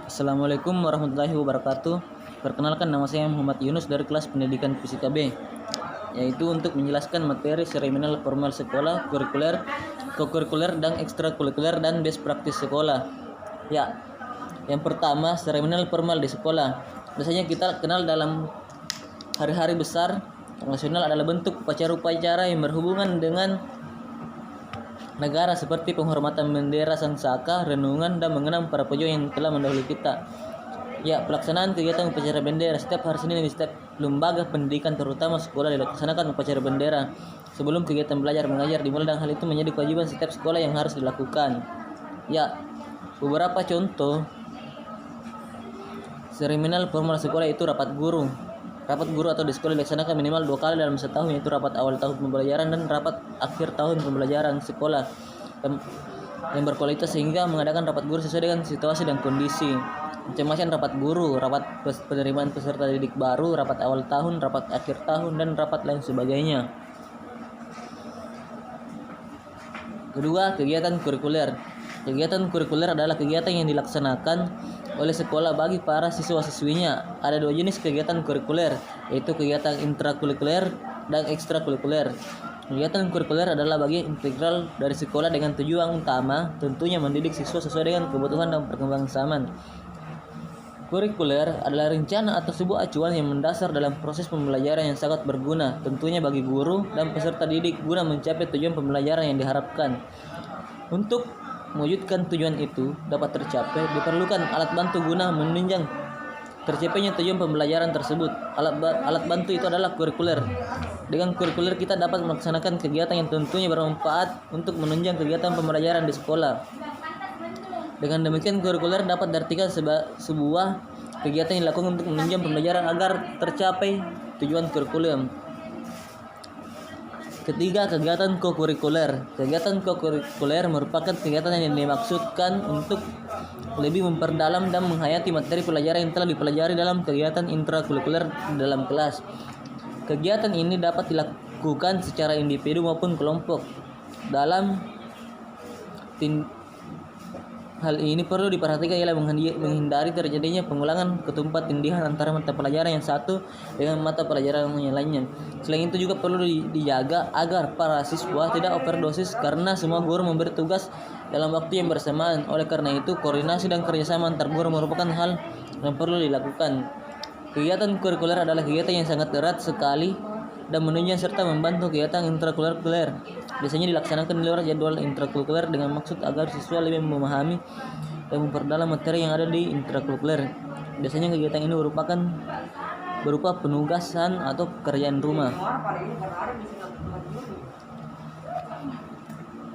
Assalamualaikum warahmatullahi wabarakatuh. Perkenalkan, nama saya Muhammad Yunus dari kelas pendidikan fisika B, yaitu untuk menjelaskan materi seremonial formal sekolah, kurikuler, kokurikuler, dan ekstrakurikuler dan best practice sekolah. Ya, yang pertama, seremonial formal di sekolah. Biasanya kita kenal dalam hari-hari besar nasional adalah bentuk upacara-upacara yang berhubungan dengan negara seperti penghormatan bendera Sang Saka, renungan, dan mengenang para pejuang yang telah mendahului kita. Ya, pelaksanaan kegiatan upacara bendera setiap hari Senin di setiap lembaga pendidikan terutama sekolah dilaksanakan upacara bendera sebelum kegiatan belajar mengajar dimulai, dan hal itu menjadi kewajiban setiap sekolah yang harus dilakukan. Ya, beberapa contoh seremonial formal sekolah itu rapat guru. Rapat guru atau di sekolah dilaksanakan minimal 2 kali dalam setahun, yaitu rapat awal tahun pembelajaran dan rapat akhir tahun pembelajaran sekolah yang berkualitas sehingga mengadakan rapat guru sesuai dengan situasi dan kondisi. Macam-macam rapat guru, rapat penerimaan peserta didik baru, rapat awal tahun, rapat akhir tahun, dan rapat lain sebagainya. Kedua, kegiatan kurikuler. Kegiatan kurikuler adalah kegiatan yang dilaksanakan oleh sekolah bagi para siswa-siswinya. Ada 2 jenis kegiatan kurikuler, yaitu kegiatan intrakurikuler dan ekstrakurikuler. Kegiatan kurikuler adalah bagian integral dari sekolah dengan tujuan utama tentunya mendidik siswa sesuai dengan kebutuhan dan perkembangan zaman. Kurikuler adalah rencana atau sebuah acuan yang mendasar dalam proses pembelajaran yang sangat berguna tentunya bagi guru dan peserta didik guna mencapai tujuan pembelajaran yang diharapkan. Untuk mewujudkan tujuan itu dapat tercapai, diperlukan alat bantu guna menunjang tercapainya tujuan pembelajaran tersebut. Alat bantu itu adalah kurikuler. Dengan kurikuler kita dapat melaksanakan kegiatan yang tentunya bermanfaat untuk menunjang kegiatan pembelajaran di sekolah. Dengan demikian, kurikuler dapat diartikan sebuah kegiatan yang dilakukan untuk menunjang pembelajaran agar tercapai tujuan kurikulum. Ketiga, kegiatan kokurikuler. Kegiatan kokurikuler merupakan kegiatan yang dimaksudkan untuk lebih memperdalam dan menghayati materi pelajaran yang telah dipelajari dalam kegiatan intrakurikuler dalam kelas. Kegiatan ini dapat dilakukan secara individu maupun kelompok. Hal ini perlu diperhatikan ialah menghindari terjadinya pengulangan ketumpat tindihan antara mata pelajaran yang satu dengan mata pelajaran yang lainnya. Selain itu juga perlu dijaga agar para siswa tidak overdosis karena semua guru memberi tugas dalam waktu yang bersamaan. Oleh karena itu, koordinasi dan kerjasama antar guru merupakan hal yang perlu dilakukan. Kegiatan kurikuler adalah kegiatan yang sangat erat sekali dan menunjang serta membantu kegiatan intrakurikuler. Biasanya dilaksanakan di luar jadwal intrakurikuler dengan maksud agar siswa lebih memahami dan memperdalam materi yang ada di intrakurikuler. Biasanya kegiatan ini berupa penugasan atau pekerjaan rumah.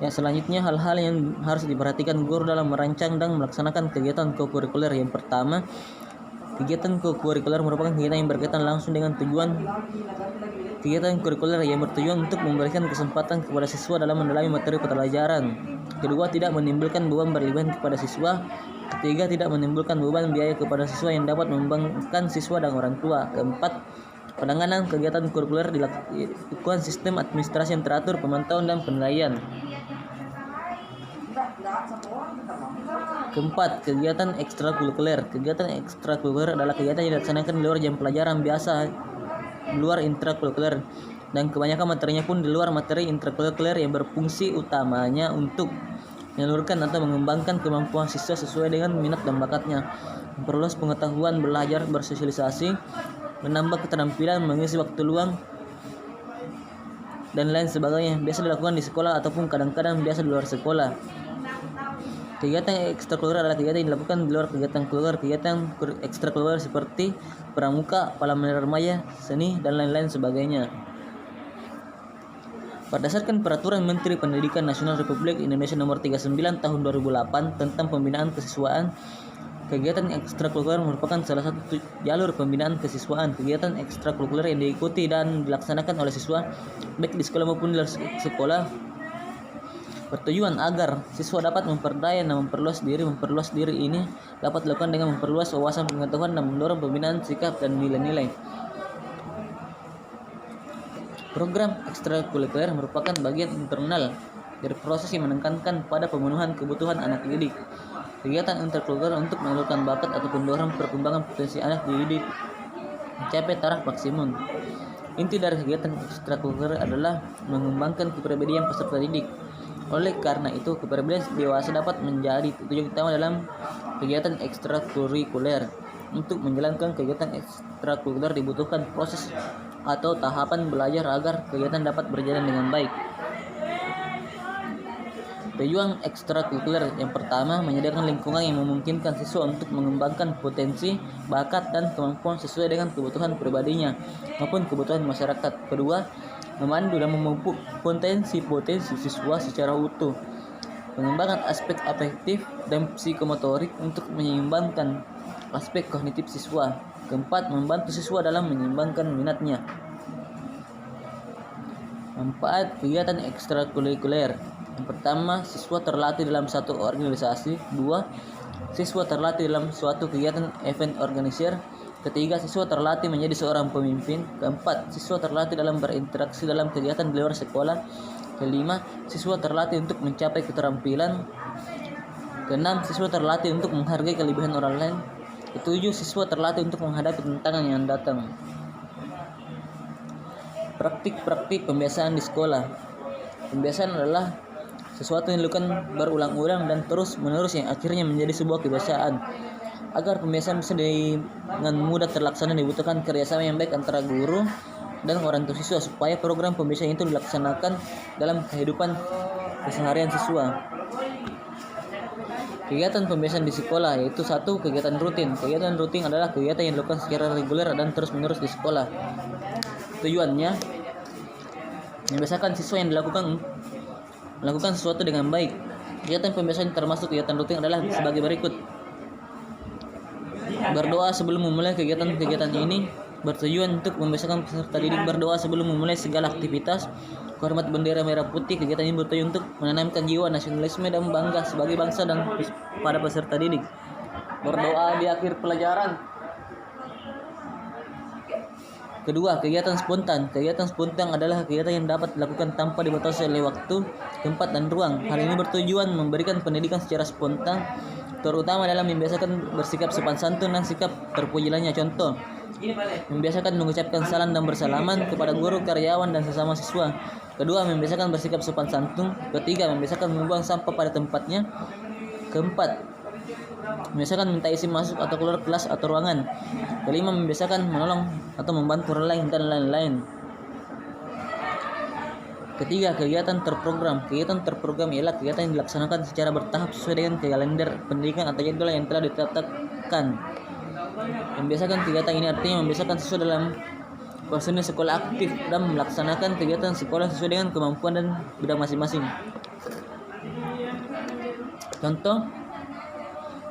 Ya, selanjutnya hal-hal yang harus diperhatikan guru dalam merancang dan melaksanakan kegiatan kokurikuler. Yang pertama, kegiatan kokurikuler merupakan kegiatan yang berkaitan langsung dengan tujuan. Kegiatan kurikuler yang bertujuan untuk memberikan kesempatan kepada siswa dalam mendalami materi pelajaran. Kedua, tidak menimbulkan beban berlebihan kepada siswa. Ketiga, tidak menimbulkan beban biaya kepada siswa yang dapat membebankan siswa dan orang tua. Keempat, penanganan kegiatan kurikuler dilakukan sistem administrasi yang teratur, pemantauan, dan penilaian. Keempat, kegiatan ekstrakurikuler. Kegiatan ekstrakurikuler adalah kegiatan yang dilaksanakan di luar jam pelajaran biasa, di luar intrakurikuler, dan kebanyakan materinya pun di luar materi intrakurikuler yang berfungsi utamanya untuk menyalurkan atau mengembangkan kemampuan siswa sesuai dengan minat dan bakatnya, memperluas pengetahuan, belajar, bersosialisasi, menambah keterampilan, mengisi waktu luang, dan lain sebagainya. Biasa dilakukan di sekolah ataupun kadang-kadang biasa di luar sekolah. Kegiatan ekstrakurikuler adalah kegiatan yang dilakukan di luar kegiatan kurikuler. Kegiatan ekstrakurikuler seperti pramuka, parlemen remaja, seni, dan lain-lain sebagainya. Berdasarkan Peraturan Menteri Pendidikan Nasional Republik Indonesia Nomor 39 Tahun 2008 tentang pembinaan kesiswaan, kegiatan ekstrakurikuler merupakan salah satu jalur pembinaan kesiswaan. Kegiatan ekstrakurikuler yang diikuti dan dilaksanakan oleh siswa baik di sekolah maupun di luar sekolah bertujuan agar siswa dapat memperdaya dan memperluas diri. Memperluas diri ini dapat dilakukan dengan memperluas wawasan pengetahuan dan mendorong pembinaan sikap dan nilai-nilai. Program ekstrakurikuler merupakan bagian internal dari proses yang menekankan pada pemenuhan kebutuhan anak didik. kegiatan interkultural untuk menyalurkan bakat atau mendorong perkembangan potensi anak didik mencapai taraf maksimum. Inti dari kegiatan ekstrakurikuler adalah mengembangkan kepribadian peserta didik. Oleh karena itu, kepribadian dewasa dapat menjadi tujuan utama dalam kegiatan ekstrakurikuler. Untuk menjalankan kegiatan ekstrakurikuler dibutuhkan proses atau tahapan belajar agar kegiatan dapat berjalan dengan baik. Tujuan ekstrakurikuler yang pertama, menyediakan lingkungan yang memungkinkan siswa untuk mengembangkan potensi, bakat, dan kemampuan sesuai dengan kebutuhan pribadinya maupun kebutuhan masyarakat. Kedua, memandu dan memupuk potensi-potensi siswa secara utuh. Pengembangan aspek afektif dan psikomotorik untuk menyeimbangkan aspek kognitif siswa. Keempat, membantu siswa dalam menyeimbangkan minatnya. Empat, kegiatan ekstrakurikuler. Yang pertama, siswa terlatih dalam satu organisasi. Dua, siswa terlatih dalam suatu kegiatan event organizer. Ketiga, siswa terlatih menjadi seorang pemimpin. Keempat, siswa terlatih dalam berinteraksi dalam kegiatan di luar sekolah. Kelima, siswa terlatih untuk mencapai keterampilan. Keenam, siswa terlatih untuk menghargai kelebihan orang lain. Ketujuh, siswa terlatih untuk menghadapi tantangan yang datang. Praktik-praktik pembiasaan di sekolah. Pembiasaan adalah sesuatu yang dilakukan berulang-ulang dan terus-menerus yang akhirnya menjadi sebuah kebiasaan. Agar pembiasaan bisa dengan mudah terlaksana dibutuhkan kerjasama yang baik antara guru dan orang tua siswa supaya program pembiasaan itu dilaksanakan dalam kehidupan keseharian siswa. Kegiatan pembiasaan di sekolah yaitu satu, kegiatan rutin. Kegiatan rutin adalah kegiatan yang dilakukan secara reguler dan terus-menerus di sekolah. Tujuannya membiasakan siswa yang melakukan sesuatu dengan baik. Kegiatan pembiasaan termasuk kegiatan rutin adalah sebagai berikut. Berdoa sebelum memulai kegiatan-kegiatan ini bertujuan untuk membiasakan peserta didik berdoa sebelum memulai segala aktivitas. Hormat bendera merah putih. Kegiatan ini bertujuan untuk menanamkan jiwa nasionalisme dan bangga sebagai bangsa dan pada peserta didik. Berdoa di akhir pelajaran. Kedua, kegiatan spontan. Kegiatan spontan adalah kegiatan yang dapat dilakukan tanpa dibatasi oleh waktu, tempat, dan ruang. Hal ini bertujuan memberikan pendidikan secara spontan, terutama dalam membiasakan bersikap sopan santun dan sikap terpuji lainnya. Contoh, membiasakan mengucapkan salam dan bersalaman kepada guru, karyawan, dan sesama siswa. Kedua, membiasakan bersikap sopan santun. Ketiga, membiasakan membuang sampah pada tempatnya. Keempat, membiasakan minta izin masuk atau keluar kelas atau ruangan. Kelima, membiasakan menolong atau membantu orang lain dan lain-lain. Ketiga, kegiatan terprogram. Kegiatan terprogram ialah kegiatan yang dilaksanakan secara bertahap sesuai dengan kalender pendidikan atau jadwal yang telah ditetapkan. Membiasakan kegiatan ini artinya membiasakan siswa dalam personil sekolah aktif dan melaksanakan kegiatan sekolah sesuai dengan kemampuan dan bidang masing-masing. Contoh,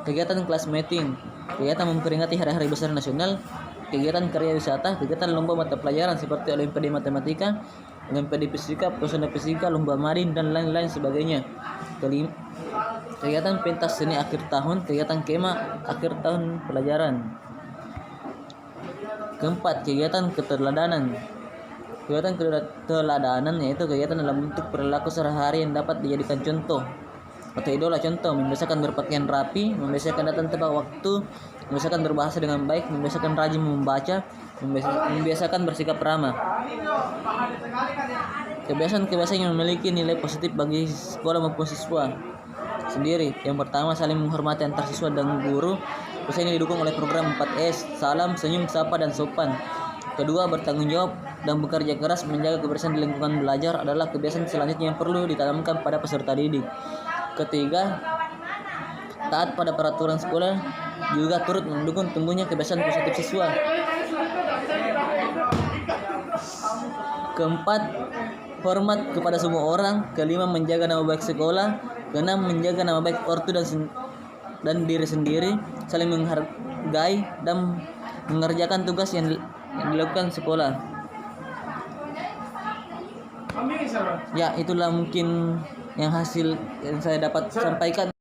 kegiatan kelas meeting, kegiatan memperingati hari-hari besar nasional, kegiatan karya wisata, kegiatan lomba mata pelajaran seperti olimpiade matematika, olimpiade fisika, pesona fisika, lomba marin, dan lain-lain sebagainya. Kelima, kegiatan pentas seni akhir tahun, kegiatan kemah akhir tahun pelajaran. Keempat, kegiatan keteladanan. Kegiatan keteladanan yaitu kegiatan dalam bentuk perilaku sehari-hari yang dapat dijadikan contoh atau idola. Contoh, membiasakan berpakaian rapi, membiasakan datang tepat waktu, membiasakan berbahasa dengan baik, membiasakan rajin membaca, membiasakan bersikap ramah. Kebiasaan-kebiasaan yang memiliki nilai positif bagi sekolah maupun siswa sendiri. Yang pertama, saling menghormati antar siswa dan guru. Kebiasaan ini didukung oleh program 4S, salam, senyum, sapa, dan sopan. Kedua, bertanggung jawab dan bekerja keras menjaga kebersihan di lingkungan belajar adalah kebiasaan selanjutnya yang perlu ditanamkan pada peserta didik. Ketiga, taat pada peraturan sekolah juga turut mendukung tumbuhnya kebiasaan positif siswa. Keempat, hormat kepada semua orang. Kelima, menjaga nama baik sekolah. Keenam, menjaga nama baik ortu dan diri sendiri. Saling menghargai dan mengerjakan tugas yang dilakukan sekolah. Ya, itulah mungkin yang hasil yang saya dapat sampaikan.